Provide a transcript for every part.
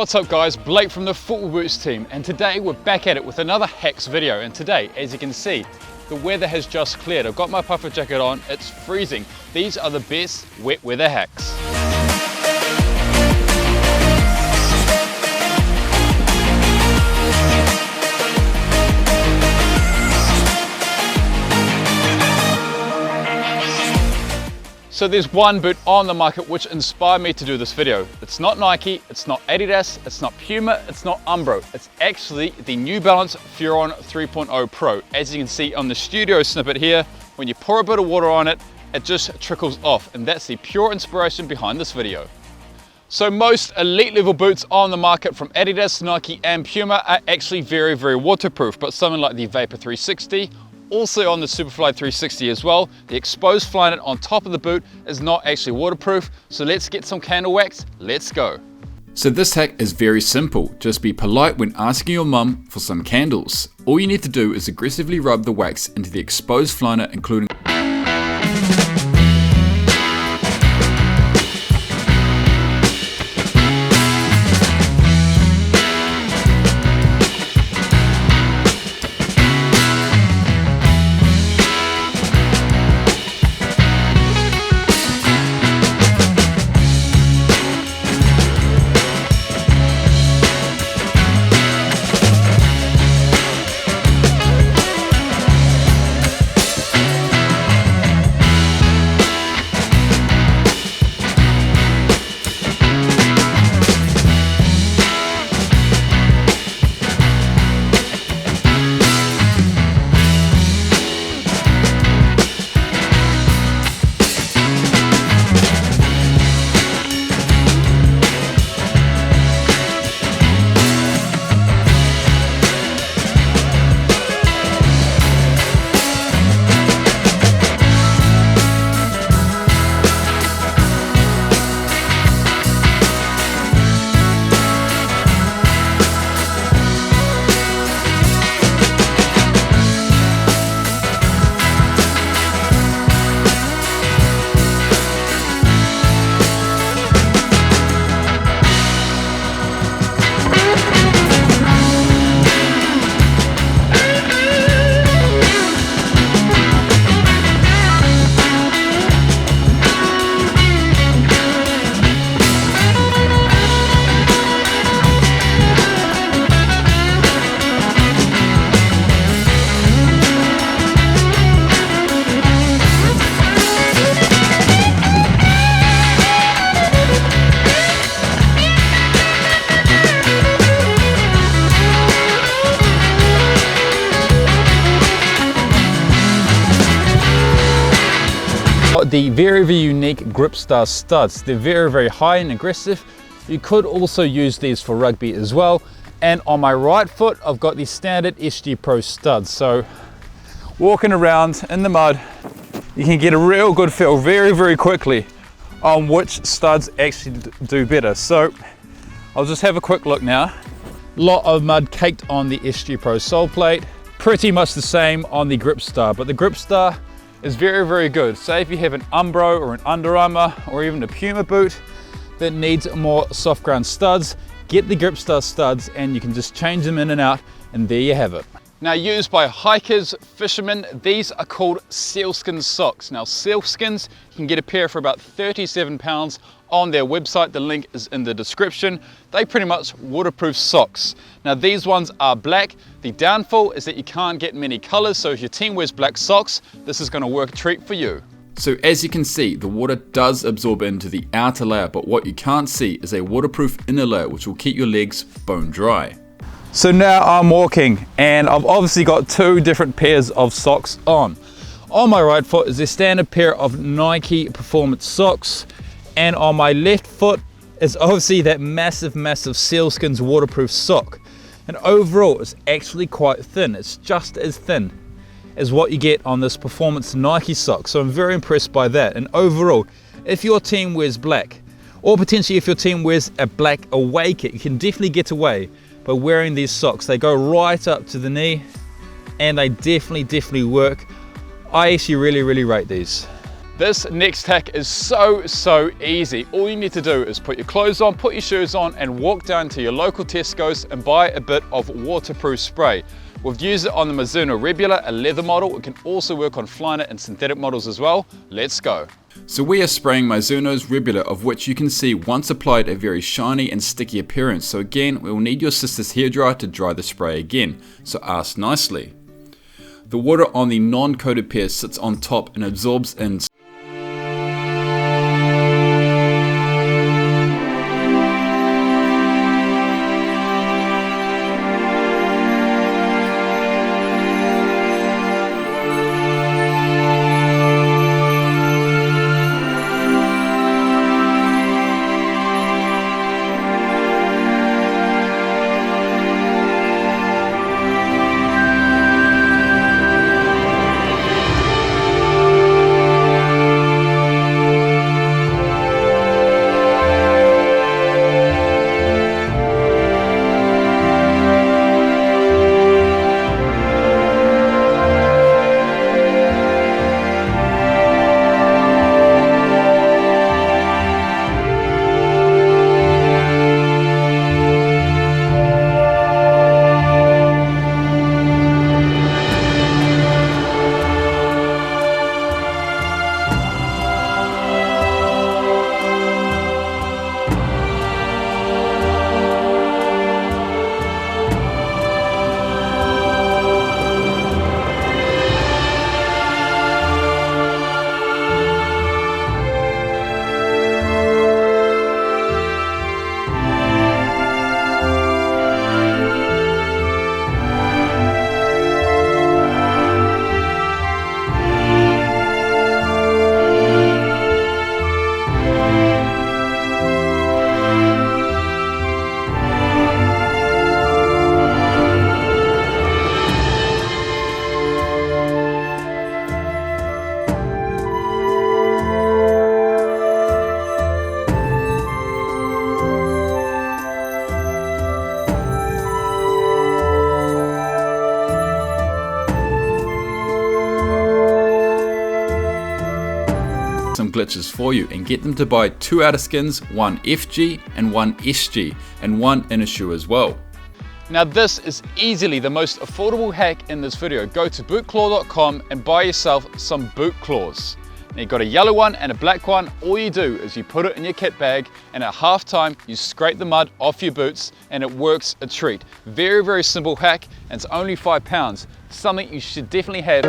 What's up guys, Blake from the Football Boots team, and today we're back at it with another hacks video. And today, as you can see, the weather has just cleared. I've got my puffer jacket on, it's freezing. These are the best wet weather hacks. So there's one boot on the market which inspired me to do this video. It's not Nike, it's not Adidas, it's not Puma, it's not Umbro. It's actually the New Balance Furon 3.0 Pro. As you can see on the studio snippet here, when you pour a bit of water on it, it just trickles off, and that's the pure inspiration behind this video. So most elite level boots on the market from Adidas, Nike and Puma are actually very waterproof, but something like the Vapor 360, also on the Superfly 360 as well, the exposed Flynet on top of the boot is not actually waterproof. So let's get some candle wax, let's go. So this hack is very simple. Just be polite when asking your mum for some candles. All you need to do is aggressively rub the wax into the exposed Flynet, including the very unique Gripstar studs. They're very high and aggressive. You could also use these for rugby as well. And on my right foot, I've got the standard SG Pro studs. So walking around in the mud, you can get a real good feel very quickly on which studs actually do better. So I'll just have a quick look now. Lot of mud caked on the SG Pro sole plate. Pretty much the same on the Gripstar, but the Gripstar is very good. Say if you have an Umbro or an Under Armour or even a Puma boot that needs more soft ground studs, get the Gripstar studs and you can just change them in and out, and there you have it. Now, used by hikers, fishermen, these are called sealskin socks. Now sealskins, you can get a pair for about £37 on their website. The link is in the description. They pretty much waterproof socks. Now these ones are black. The downfall is that you can't get many colors, so if your team wears black socks, this is going to work a treat for you. So as you can see, the water does absorb into the outer layer, but what you can't see is a waterproof inner layer which will keep your legs bone dry. So now I'm walking and I've obviously got two different pairs of socks on. On my right foot is a standard pair of Nike Performance socks, and on my left foot is obviously that massive sealskins waterproof sock. And overall it's actually quite thin. It's just as thin as what you get on this Performance Nike sock. So I'm very impressed by that. And overall, if your team wears black, or potentially if your team wears a black away kit, you can definitely get away by wearing these socks. They go right up to the knee and they definitely work. I actually really rate these. This next hack is so easy. All you need to do is put your clothes on, put your shoes on, and walk down to your local Tesco's and buy a bit of waterproof spray. We've used it on the Mizuno Rebula, a leather model. It can also work on Flyknit and synthetic models as well. Let's go. So we are spraying Mizuno's Rebula, of which you can see once applied a very shiny and sticky appearance. So again, we will need your sister's hairdryer to dry the spray again, so ask nicely. The water on the non-coated pair sits on top and absorbs in. Some glitches for you and get them to buy 2 outer skins, 1 FG and 1 SG, and 1 inner shoe as well. Now this is easily the most affordable hack in this video. Go to bootclaw.com and buy yourself some boot claws. Now you've got a yellow one and a black one. All you do is you put it in your kit bag, and at halftime you scrape the mud off your boots, and it works a treat. Very simple hack, and it's only £5. Something you should definitely have.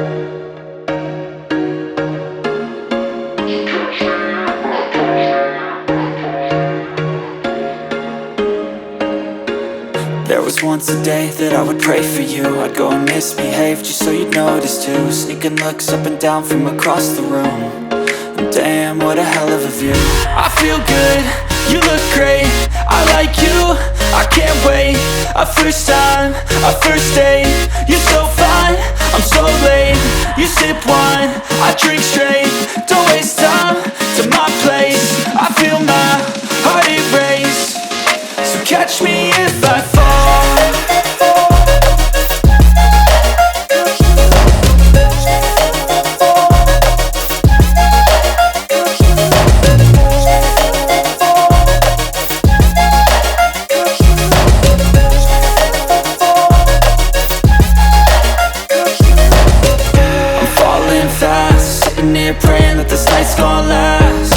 There was once a day that I would pray for you. I'd go and misbehave just so you'd notice too. Sneaking looks up and down from across the room. And damn, what a hell of a view. I feel good, you look great, I like you, I can't wait. A first time, a first date, you're so fine, I'm so late. You sip wine, I drink straight. Don't waste time to my place. I feel my heart erase. So catch me if I fall. I'm falling fast, sitting here praying that this night's gonna last.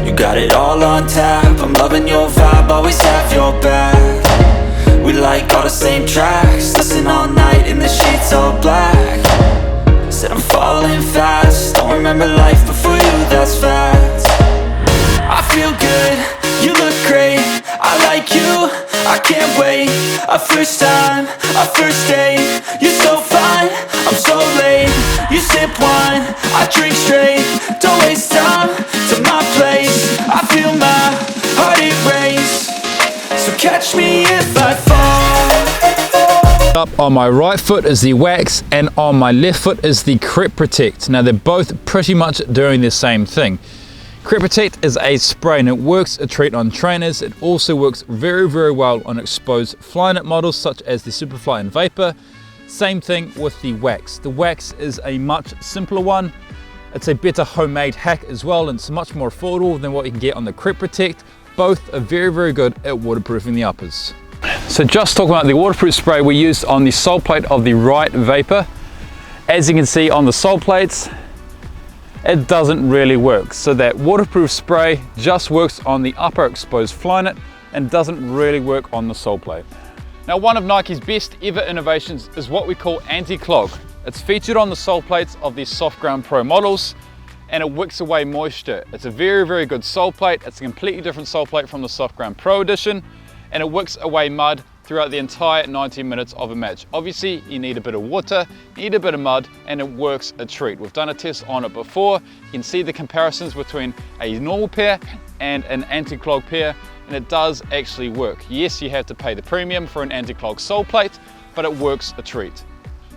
You got it all on tap, I'm loving your vibe, always have your back. We like all the same tracks, listen all night in the sheets all black. Said I'm falling fast, don't remember life before you, that's fact. I feel good, you look great, I like you, I can't wait. A first time, a first date, you're so fine, I'm so late. You sip wine, I drink straight. Don't waste time to my place. I feel my heart erase. So catch me if I fall. Up on my right foot is the Wax, and on my left foot is the Crep Protect. Now they're both pretty much doing the same thing. Crep Protect is a spray and it works a treat on trainers. It also works very well on exposed Flyknit models such as the Superfly and Vapor. Same thing with the Wax. The Wax is a much simpler one. It's a better homemade hack as well, and it's much more affordable than what you can get on the Creep Protect. Both are very, very good at waterproofing the uppers. So just talking about the waterproof spray we used on the sole plate of the Right Vapor. As you can see on the sole plates, it doesn't really work. So that waterproof spray just works on the upper exposed fly net and doesn't really work on the sole plate. Now, one of Nike's best ever innovations is what we call anti-clog. It's featured on the sole plates of these Soft Ground Pro models, and it wicks away moisture. It's a very, very good sole plate. It's a completely different sole plate from the Soft Ground Pro edition, and it wicks away mud throughout the entire 90 minutes of a match. Obviously, you need a bit of water, you need a bit of mud, and it works a treat. We've done a test on it before. You can see the comparisons between a normal pair and an anti-clog pair, and it does actually work. Yes, you have to pay the premium for an anti-clog sole plate, but it works a treat.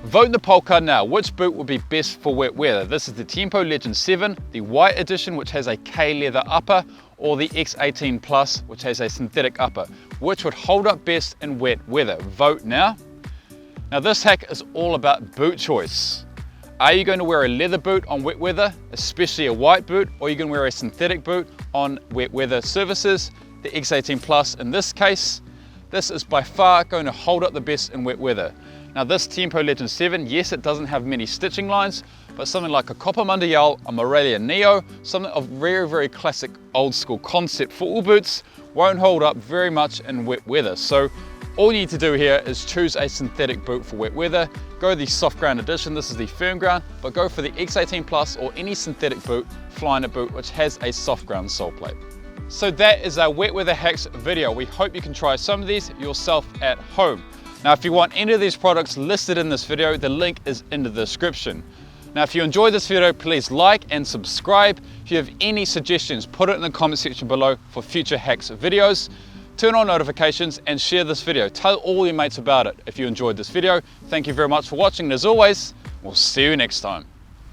Vote in the poll card now. Which boot would be best for wet weather? This is the Tempo Legend 7, the white edition, which has a K leather upper, or the X18 Plus, which has a synthetic upper. Which would hold up best in wet weather? Vote now. Now, this hack is all about boot choice. Are you going to wear a leather boot on wet weather, especially a white boot, or are you going to wear a synthetic boot on wet weather surfaces? The X18 Plus in this case, this is by far going to hold up the best in wet weather. Now, this Tempo Legend 7, yes, it doesn't have many stitching lines, but something like a Copper Mundial, a Morelia Neo, something of very, very classic old school concept for all boots, won't hold up very much in wet weather. So all you need to do here is choose a synthetic boot for wet weather. Go the Soft Ground edition, this is the firm ground, but go for the X18 Plus or any synthetic boot, Flyknit boot, which has a soft ground sole plate. So that is our wet weather hacks video. We hope you can try some of these yourself at home. Now, if you want any of these products listed in this video, the link is in the description. Now, if you enjoyed this video, please like and subscribe. If you have any suggestions, put it in the comment section below for future hacks videos. Turn on notifications and share this video. Tell all your mates about it if you enjoyed this video. Thank you very much for watching, and as always, we'll see you next time.